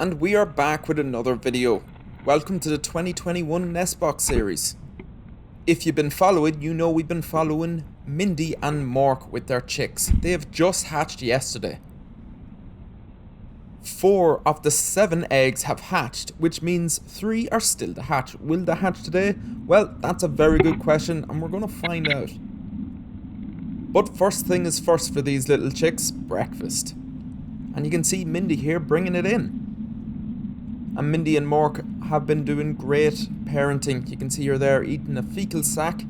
And we are back with another video. Welcome to the 2021 Nestbox series. If you've been following, you know we've been following Mindy and Mork with their chicks. They have just hatched yesterday. 4 of the 7 eggs have hatched, which means 3 are still to hatch. Will they hatch today? Well, that's a very good question and we're going to find out. But first thing is first for these little chicks, breakfast. And you can see Mindy here bringing it in. And Mindy and Mork have been doing great parenting. You can see her there eating a fecal sack,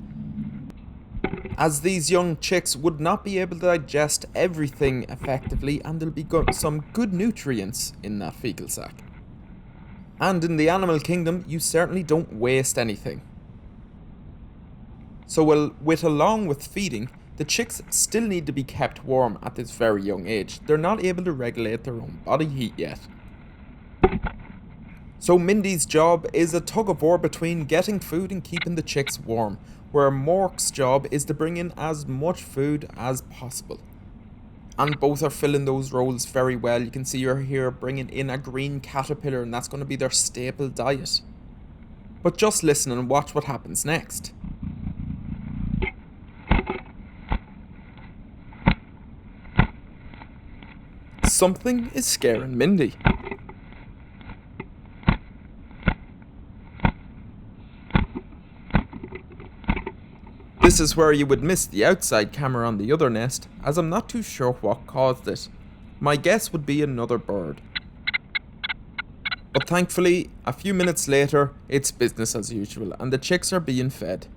as these young chicks would not be able to digest everything effectively, and there'll be some good nutrients in that fecal sack. And in the animal kingdom, you certainly don't waste anything. So along with feeding, the chicks still need to be kept warm at this very young age. They're not able to regulate their own body heat yet. So Mindy's job is a tug of war between getting food and keeping the chicks warm, where Mork's job is to bring in as much food as possible. And both are filling those roles very well. You can see her here bringing in a green caterpillar, and that's going to be their staple diet. But just listen and watch what happens next. Something is scaring Mindy. This is where you would miss the outside camera on the other nest, as I'm not too sure what caused it. My guess would be another bird. But thankfully, a few minutes later, it's business as usual and the chicks are being fed.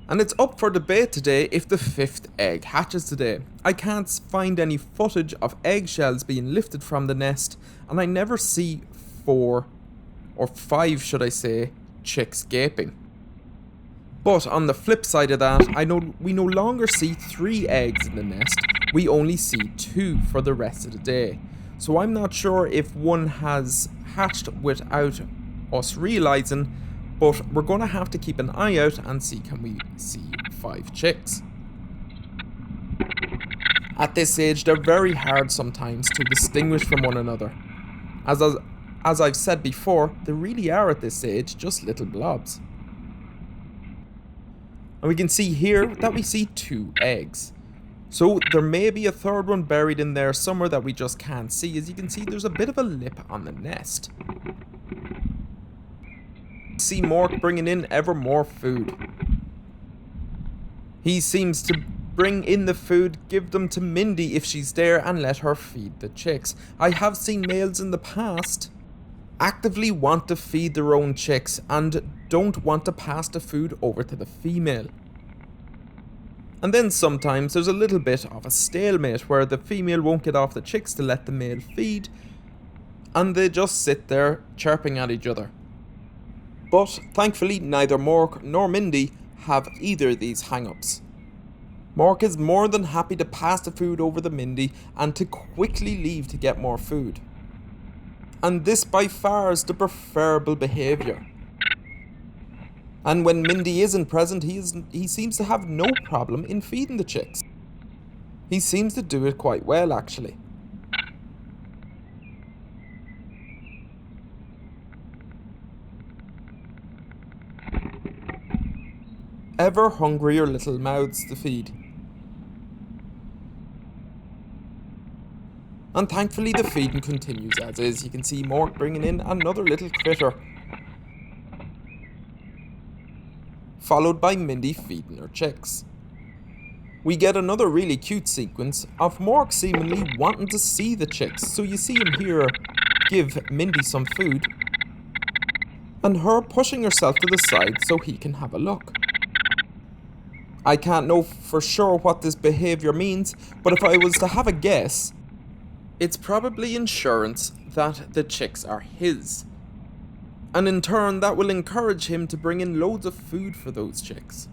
And it's up for debate today if the 5th egg hatches today. I can't find any footage of eggshells being lifted from the nest, and I never see 4, or 5 should I say, chicks gaping. But on the flip side of that, we no longer see 3 eggs in the nest, we only see 2 for the rest of the day. So I'm not sure if one has hatched without us realising, but we're going to have to keep an eye out and see can we see 5 chicks. At this age, they're very hard sometimes to distinguish from one another. As I've said before, they really are at this age just little blobs. And we can see here that we see 2 eggs. So there may be a third one buried in there somewhere that we just can't see. As you can see, there's a bit of a lip on the nest. See Mork bringing in ever more food. He seems to bring in the food, give them to Mindy if she's there, and let her feed the chicks. I have seen males in the past actively want to feed their own chicks and don't want to pass the food over to the female. And then sometimes there's a little bit of a stalemate where the female won't get off the chicks to let the male feed, and they just sit there chirping at each other. But thankfully neither Mork nor Mindy have either of these hang-ups. Mork is more than happy to pass the food over to Mindy and to quickly leave to get more food. And this by far is the preferable behaviour. And when Mindy isn't present, he seems to have no problem in feeding the chicks. He seems to do it quite well actually. Ever hungrier little mouths to feed. And thankfully the feeding continues as is. You can see Mork bringing in another little critter, followed by Mindy feeding her chicks. We get another really cute sequence of Mork seemingly wanting to see the chicks. So you see him here give Mindy some food, and her pushing herself to the side so he can have a look. I can't know for sure what this behaviour means, but if I was to have a guess, it's probably insurance that the chicks are his. And in turn, that will encourage him to bring in loads of food for those chicks.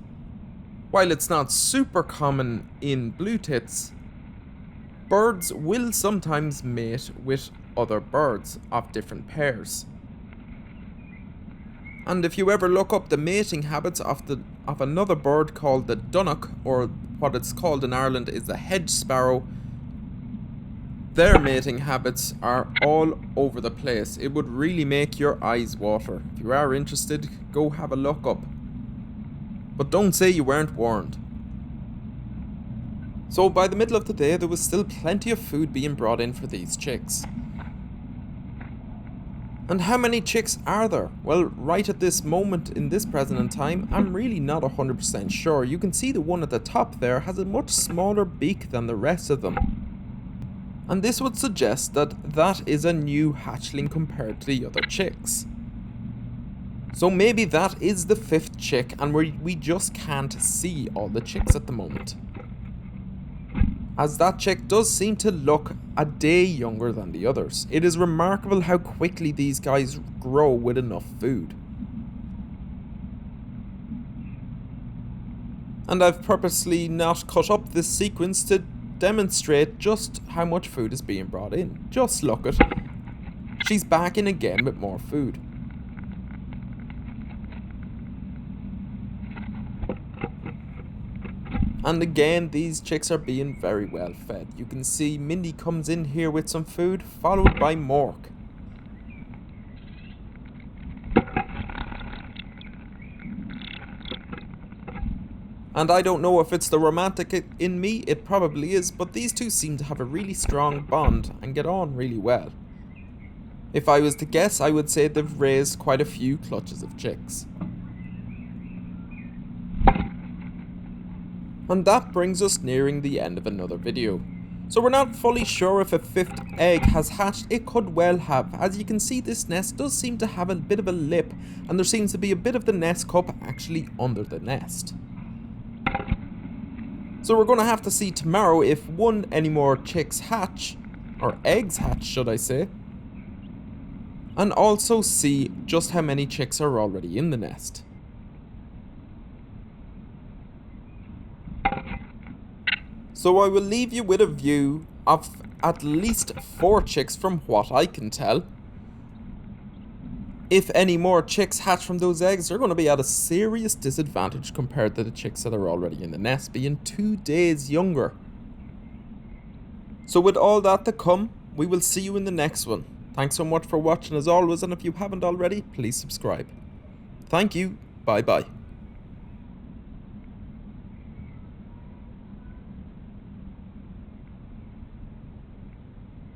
While it's not super common in Bluetits, birds will sometimes mate with other birds of different pairs. And if you ever look up the mating habits of another bird called the dunnock, or what it's called in Ireland is the hedge sparrow, Their mating habits are all over the place. It would really make your eyes water. If you are interested, go have a look up. But don't say you weren't warned. So by the middle of the day, there was still plenty of food being brought in for these chicks. And how many chicks are there? Well, right at this moment in this present in time, I'm really not 100% sure. You can see the one at the top there has a much smaller beak than the rest of them. And this would suggest that that is a new hatchling compared to the other chicks. So maybe that is the 5th chick and we just can't see all the chicks at the moment. As that chick does seem to look a day younger than the others. It is remarkable how quickly these guys grow with enough food. And I've purposely not cut up this sequence to demonstrate just how much food is being brought in. Just look at it. She's back in again with more food. And again, these chicks are being very well fed. You can see Mindy comes in here with some food, followed by Mork. And I don't know if it's the romantic in me, it probably is, but these two seem to have a really strong bond and get on really well. If I was to guess, I would say they've raised quite a few clutches of chicks. And that brings us nearing the end of another video. So we're not fully sure if a 5th egg has hatched. It could well have. As you can see, this nest does seem to have a bit of a lip, and there seems to be a bit of the nest cup actually under the nest. So we're going to have to see tomorrow if any more chicks hatch, or eggs hatch should I say, and also see just how many chicks are already in the nest. So I will leave you with a view of at least 4 chicks from what I can tell. If any more chicks hatch from those eggs, they're going to be at a serious disadvantage compared to the chicks that are already in the nest, being 2 days younger. So with all that to come, we will see you in the next one. Thanks so much for watching as always, and if you haven't already, please subscribe. Thank you. Bye bye.